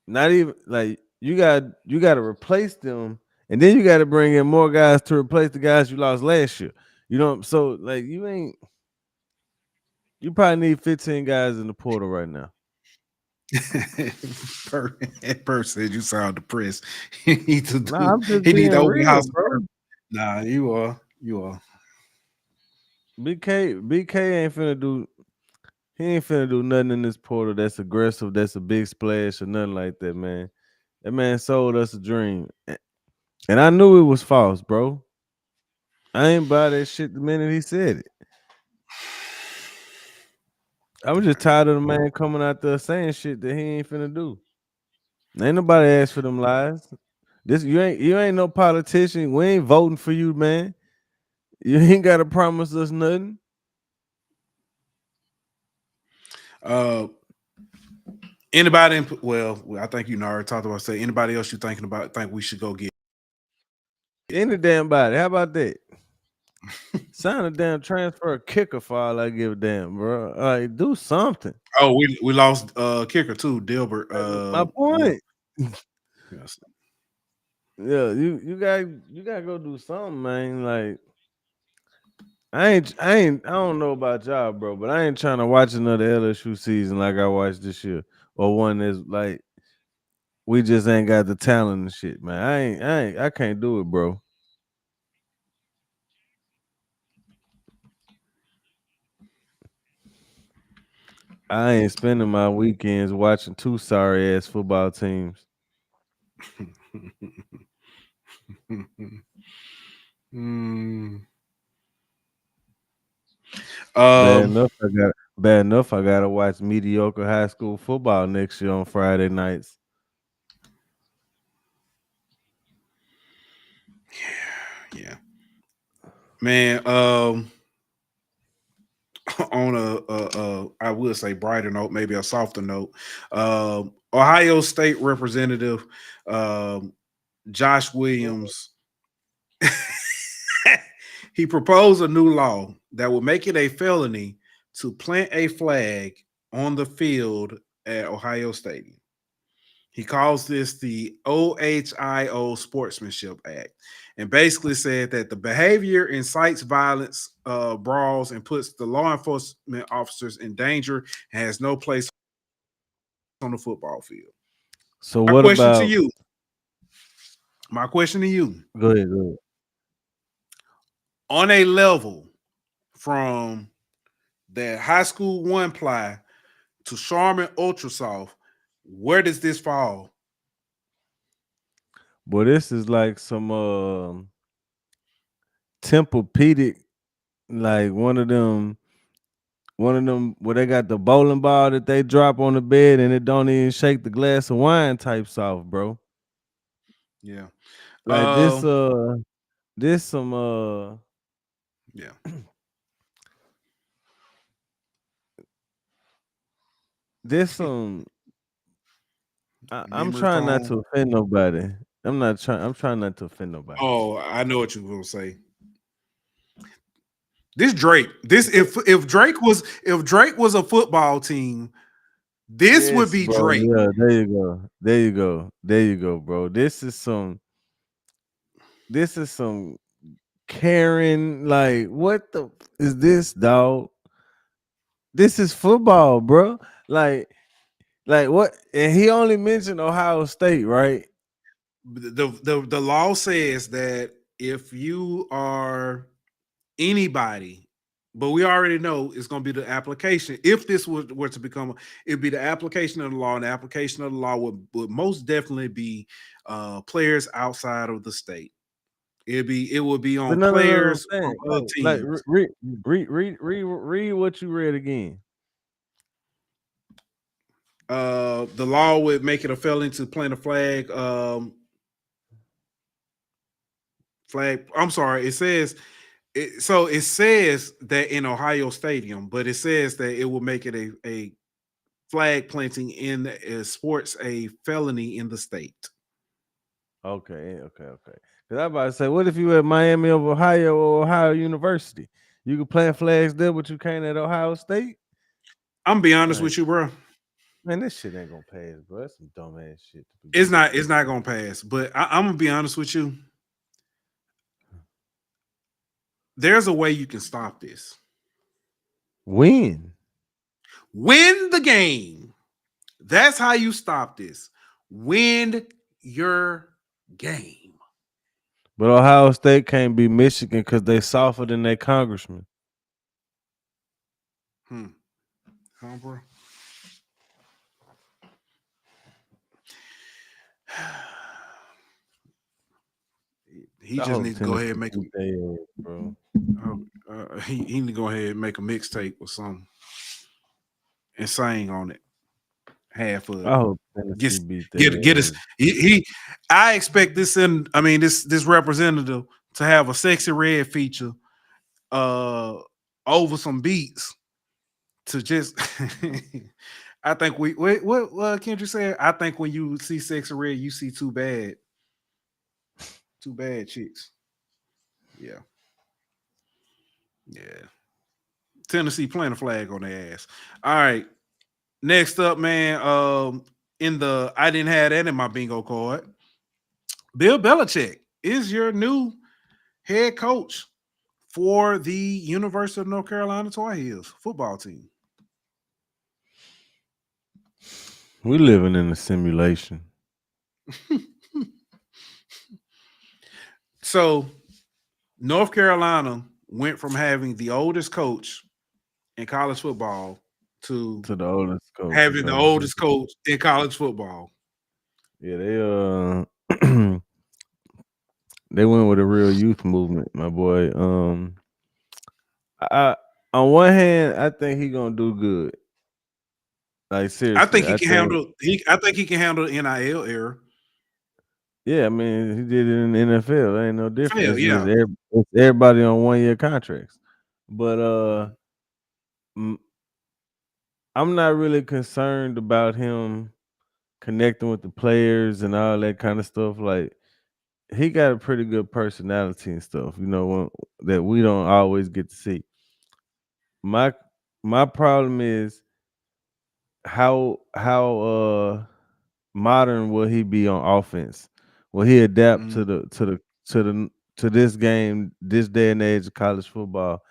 not even like you got to replace them, and then you got to bring in more guys to replace the guys you lost last year. You know, so like you probably need 15 guys in the portal right now. Perk said you sound depressed. He need to Nah, do. I'm just He need being to open real, house. bro. Nah, you are. You are. BK ain't finna do. He ain't finna do nothing in this portal that's aggressive, that's a big splash or nothing like that, man. That man sold us a dream, and I knew it was false, bro. I ain't buy that shit the minute he said it. I was just tired of the man coming out there saying shit that he ain't finna do. Ain't nobody asked for them lies. This you ain't no politician. We ain't voting for you, man. You ain't gotta promise us nothing. Uh, anybody? Well, I think you already talked about. Say anybody else you thinking about? Think we should go get? Any damn body. How about that? Sign a damn transfer kicker for all I give a damn, bro. Like do something. Oh, we lost kicker too, Dilbert. My Yeah. point. Yes. Yeah, you gotta go do something, man. Like I don't know about y'all, bro, but I ain't trying to watch another LSU season like I watched this year, or one that's like we just ain't got the talent and shit, man. I can't do it, bro. I ain't spending my weekends watching two sorry ass football teams. Mm. Bad Um. enough, I gotta watch mediocre high school football next year on Friday nights. Yeah. Man. On I would say brighter note, maybe a softer note. Ohio State Representative um, Josh Williams. He proposed a new law that would make it a felony to plant a flag on the field at Ohio Stadium. He calls this the OHIO Sportsmanship Act, and basically said that the behavior incites violence, brawls, and puts the law enforcement officers in danger and has no place on the football field. So My what question to about you, my question to you, go ahead. on a level from the high school one ply to Charmin Ultra Soft, where does this fall? Boy, this is like some Tempur-Pedic, like one of them one of them where they got the bowling ball that they drop on the bed and it don't even shake the glass of wine type soft, bro. Yeah. Like this some Yeah. this some I'm Memory trying not foam. to offend nobody. I'm trying not to offend nobody. Oh, I know what you were gonna say. This Drake. This if Drake was a football team, this would Yes, be bro. Drake. Yeah, there you go. There you go. There you go, bro. This is some Karen, like, what the is this, dog? This is football, bro. Like, like what? And he only mentioned Ohio State, right? The law says that if you are anybody, but we already know it's going to be the application. If this were to become, it'd be the application of the law, and the application of the law would most definitely be players outside of the state. It would be But on no, no, no, no. I'm players from saying, other no, like, teams. read what you read again. The law would make it a felony to plant a flag. Flag. I'm sorry. It says that in Ohio Stadium, but it says that it will make it a flag planting in sports a felony in the state. Okay, okay. Because I'm about to say, what if you at Miami of Ohio or Ohio University? You can plant flags there, but you can't at Ohio State? I'm gonna be honest Like, with you, bro. man, this shit ain't gonna pass, bro. That's some dumbass shit to It's begin with. not. It's not gonna pass. But I'm gonna be honest with you. There's a way you can stop this. When? Win the game. That's how you stop this. Win your game. But Ohio State can't be Michigan because they softer than their congressman. Huh, bro? He I just hope needs to go ahead and Tennessee make beat their ass, bro. he need to go ahead and make a mixtape or something and sing on it. Half of I it. hope Tennessee Get beat get their us. ass. I expect this representative to have a sexy red feature uh over some beats to just I think what Kendrick said. I think when you see sexy red, you see two bad chicks. Yeah. Yeah. Tennessee playing a flag on their ass. All right. Next up, man. In the I didn't have that in my bingo card. Bill Belichick is your new head coach for the University of North Carolina Tar Heels football team. We living in a simulation. So North Carolina went from having the oldest coach in college football to To the oldest coach in having the college oldest football. coach in college football. Yeah, they went with a real youth movement, my boy. I on one hand, I think he gonna do good. Like, I seriously, think he I can think, handle. I think he can handle the NIL era. yeah. I mean, he did it in the NFL. Ain't no different. Fail, It's just yeah. it's everybody on 1 year contracts. But m- I'm not really concerned about him connecting with the players and all that kind of stuff. Like, he got a pretty good personality and stuff, that we don't always get to see. My my problem is how modern will he be on offense? Will he adapt Mhm. to this game, this day and age of college football,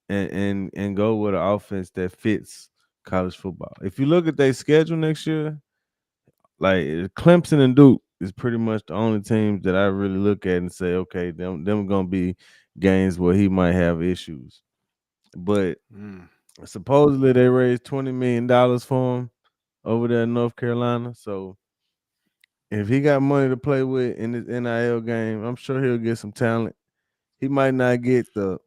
and go with an offense that fits college football? If you look at their schedule next year, like, Clemson and Duke is pretty much the only teams that I really look at and say, okay, them gonna be games where he might have issues. But Mm. supposedly they raised $20 million for him over there in North Carolina. So if he got money to play with in this NIL game, I'm sure he'll get some talent. He might not get the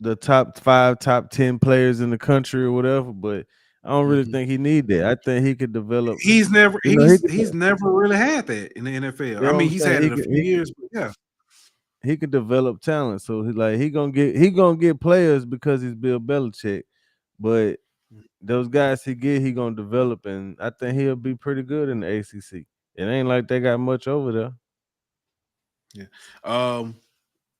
the top 5, top 10 players in the country or whatever, but I don't really Mhm. think he need that. I think he could develop. He's never You know, he could. he's never really had that in the NFL. You I know what mean, I'm he's saying? had it a few years, but yeah. He could develop talent. So he gonna get players because he's Bill Belichick. But those guys he gonna develop, and I think he'll be pretty good in the ACC. It ain't like they got much over there. Yeah.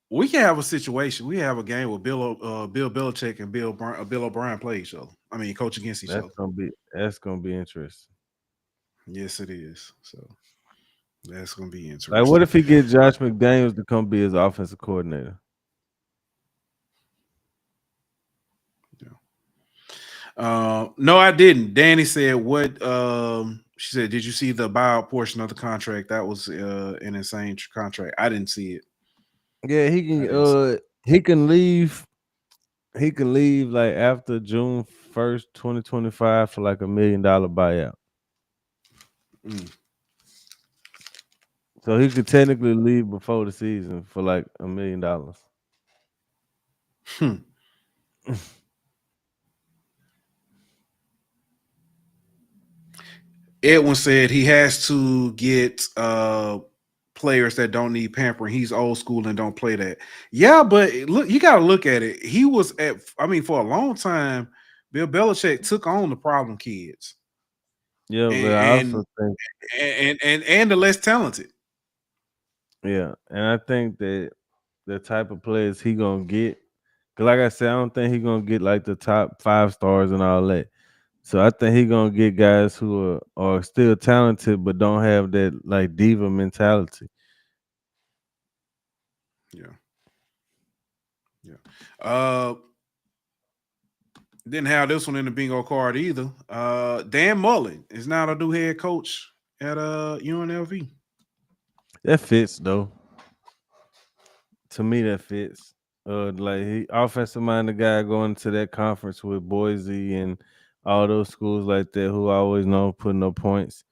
We can have a situation. We have a game where Bill Belichick and Bill O'Brien play each other. I mean, coach against each other. That's gonna be interesting. Yes, it is. So that's gonna be Like, what interesting. if he get Josh McDaniels to come be his offensive coordinator? No, I didn't. Danny said what she said, did you see the buyout portion of the contract? That was an insane contract. I didn't see it. Yeah, I didn't see he can leave. He can leave like after June 1st, 2025 for like $1 million buyout. it. Mm. So he could technically leave before the season for like $1 million. Hmm. Edwin said he has to get players that don't need pampering. He's old school and don't play that. Yeah, but look, you got to look at it. He was at, I mean, for a long time, Bill Belichick took on the problem kids Yeah, but I and also think and the less talented. and I think that the type of players he gonna get, 'cause like I said, I don't think he gonna get like the top 5 stars and all that. So I think he gonna get guys who are still talented but don't have that like diva mentality. Yeah, yeah. Uh, didn't have this one in the bingo card either. Dan Mullen is now the new head coach at UNLV. That fits though. To me, that fits. Like he offensive minded guy going to that conference with Boise and all those schools like that who always know putting up points.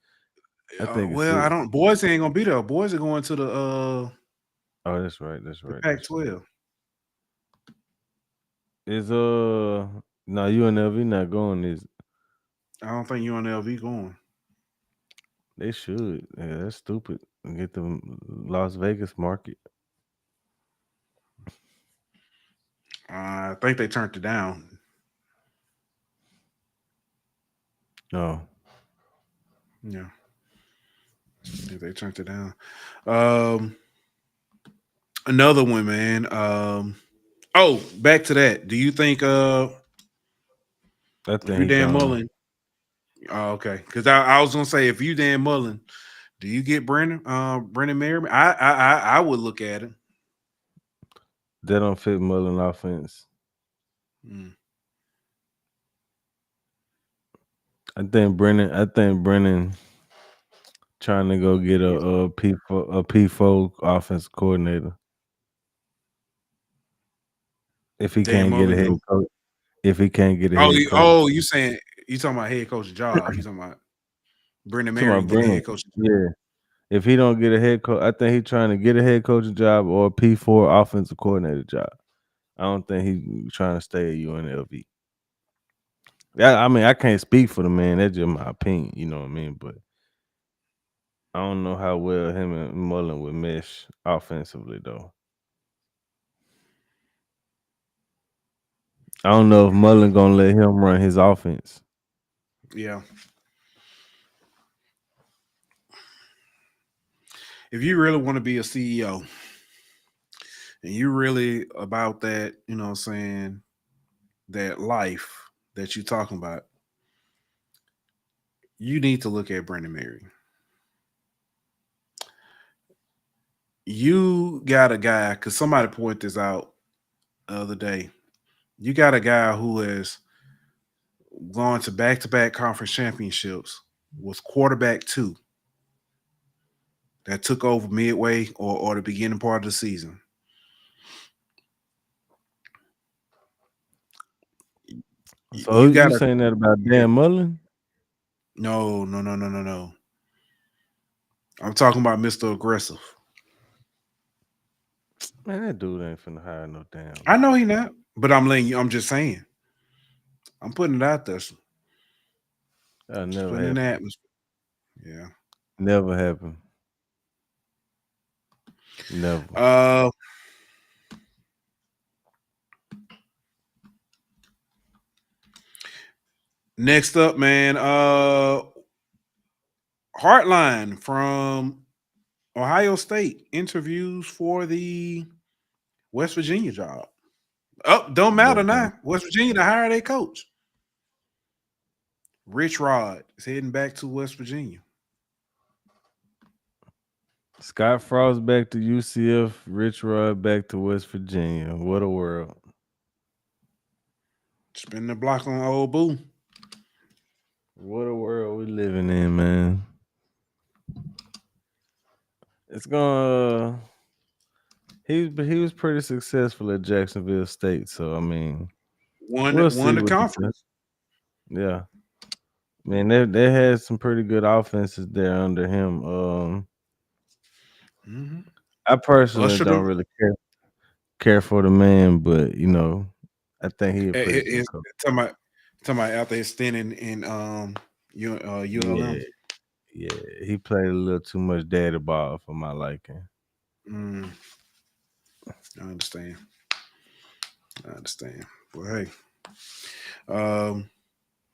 I think it Well, I fits. don't. Boys ain't gonna be there. Boys are going to Oh, that's right. That's the right. That's right. Pac-12. Is no UNLV not going? Is I don't think UNLV going. they should? Yeah, that's stupid. Get the Las Vegas market. I think they turned it down. No, Yeah, I think they turned it down. Um, Another one, man. Oh, back to that. Do you think I if think you he Dan gone. Mullen? Oh, okay, because I was gonna say if you Dan Mullen, do you get Brendan Merriman? I would look at him. That don't fit Mullen offense. Mm. I think Brennan trying to go get Yes. a P4 offense coordinator if he Dan can't get a Mullen head do. coach. If he can't get a Oh, head coach, you saying you talking about head coach job? You talking about Brendan to my Marion get a Brennan, head coach job? yeah. If he don't get a head coach, I think he's trying to get a head coaching job or a P4 offensive coordinator job. I don't think he's trying to stay at UNLV. Yeah, I mean, I can't speak for the man. That's just my opinion. You know what I mean? But I don't know how well him and Mullen would mesh offensively, though. I don't know if Mullen gonna let him run his offense. Yeah. If you really want to be a CEO and you really about that, you know what I'm saying, that life that you're talking about, you need to look at Brendan Marion. You got a guy, because somebody pointed this out the other day. You got a guy who has gone to back conference championships, was quarterback two, that took over midway or the beginning part of the season. So You you got to, saying that about yeah, Dan Mullen? no. I'm talking about Mr. Aggressive. Man, that dude ain't finna hire no damn. I know he not. But I'm letting you. I'm just saying. I'm putting it out there. That Just never putting in the happened. atmosphere. Yeah. Never happened. Never. Uh. Next up, man. Heartline from Ohio State interviews for the West Virginia job. Oh, don't matter Okay. now. West Virginia to hire their coach. Rich Rod is heading back to West Virginia. Scott Frost back to UCF. Rich Rod back to West Virginia. What a world. Spin the block on old boo. What a world we living in, man. It's gonna. He was pretty successful at Jacksonville State, so I mean, we'll Won see the what the conference. yeah. I mean, they had some pretty good offenses there under him. Mm-hmm. I personally Ushered don't them. really care for the man, but I think he a pretty good It's coach. talking about after his stint in Yeah, ULM. yeah. He played a little too much daddy ball for my liking. Mm, I understand. Well, hey,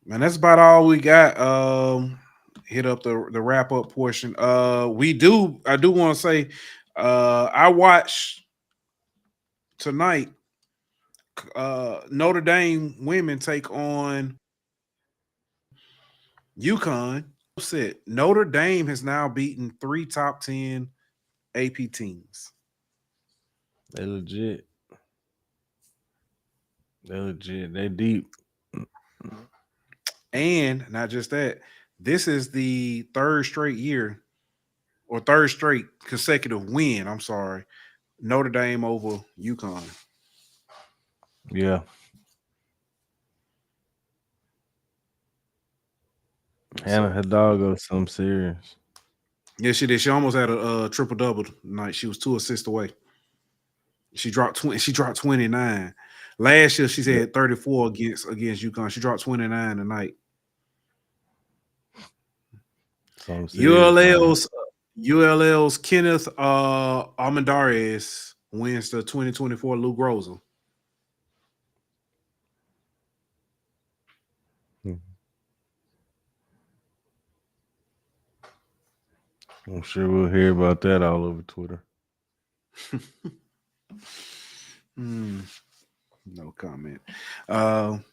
man, that's about all we got. Hit up the wrap up portion. I do want to say, I watched tonight. Notre Dame women take on UConn. Said Notre Dame has now beaten 3 top 10 AP teams. They legit. They legit. They deep. And not just that, this is the third straight year or third straight consecutive win. I'm sorry, Notre Dame over UConn. Yeah. Hannah So Hidalgo, some serious. yeah, she did. She almost had a triple double tonight. She was 2 assists away. She dropped 20. She dropped 29. Last year she Yeah. had 34 against UConn. She dropped 29 tonight. Some serious, man. ULL's Kenneth Armendariz wins the 2024 Lou Groza. Hmm. I'm sure we'll hear about that all over Twitter. No comment. Man,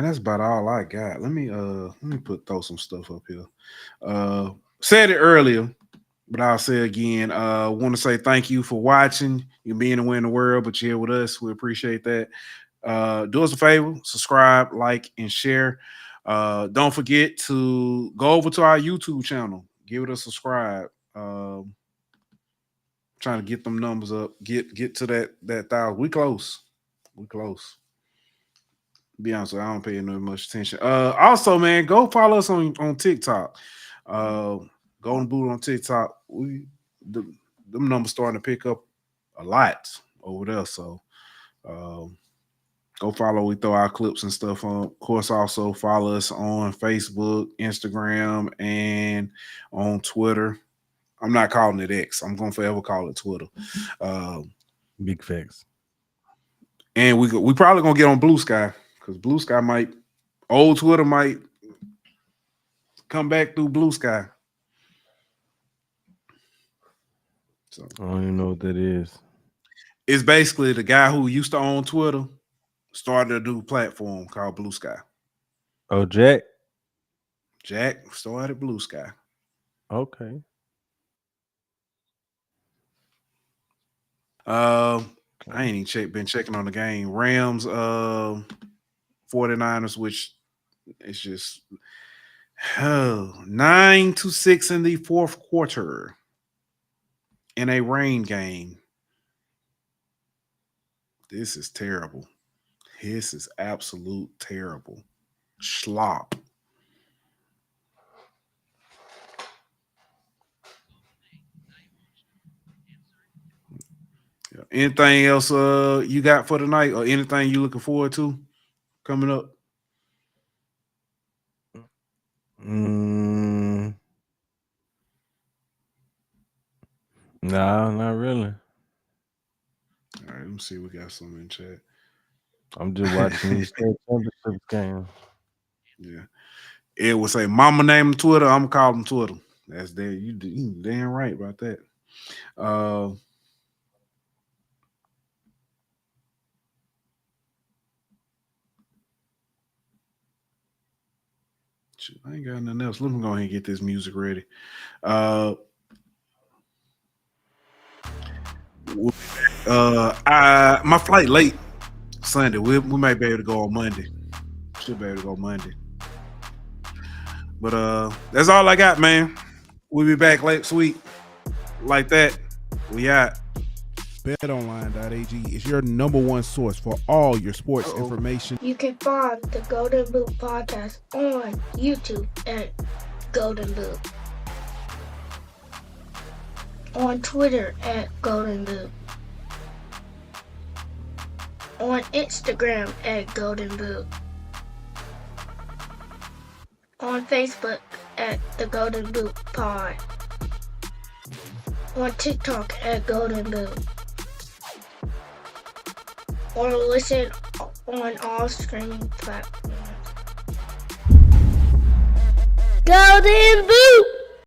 that's about all I got. Let me throw some stuff up here. Said it earlier, but I'll say it again. Want to say thank you for watching. You being anywhere in the world, but you're here with us. We appreciate that. Do us a favor, subscribe, like, and share. Don't forget to go over to our YouTube channel. Give it a subscribe. Trying to get them numbers up. Get to that thousand. We close. We close. Be honest, I don't pay no much attention. Also, man, go follow us on TikTok. Golden Boot on TikTok. Them numbers starting to pick up a lot over there. So go follow. We throw our clips and stuff on. Of course, also follow us on Facebook, Instagram, and on Twitter. I'm not calling it X. I'm gonna forever call it Twitter. Big facts. And we probably gonna get on Blue Sky because Blue Sky old Twitter might come back through Blue Sky. So I don't even know what that is. it's basically the guy who used to own Twitter started a new platform called Blue Sky. Oh, Jack. Jack started Blue Sky. Okay. I ain't even been checking on the game. Rams, 49ers, which is just 9-6 in the fourth quarter in a rain game. This is terrible. This is absolute terrible. Slop. Yeah. Anything else you got for tonight, or anything you looking forward to coming up? No, not really. All right, let me see. We got some in chat. I'm just watching these state championship games. Yeah. It will say mama name on Twitter. I'm calling him Twitter. That's there. You damn right about that. Shoot, I ain't got nothing else. Let me go ahead and get this music ready. My flight late Sunday. We might be able to go on Monday. Should be able to go Monday. But that's all I got, man. We'll be back next week. Like that. We out. BetOnline.ag is your number one source for all your sports information. You can find the Golden Boot Podcast on YouTube at Golden Boot. On Twitter at Golden Boot. On Instagram at Golden Boot. On Facebook at the Golden Boot Pod. On TikTok at Golden Boot. Or listen on all streaming platforms. Golden Boot!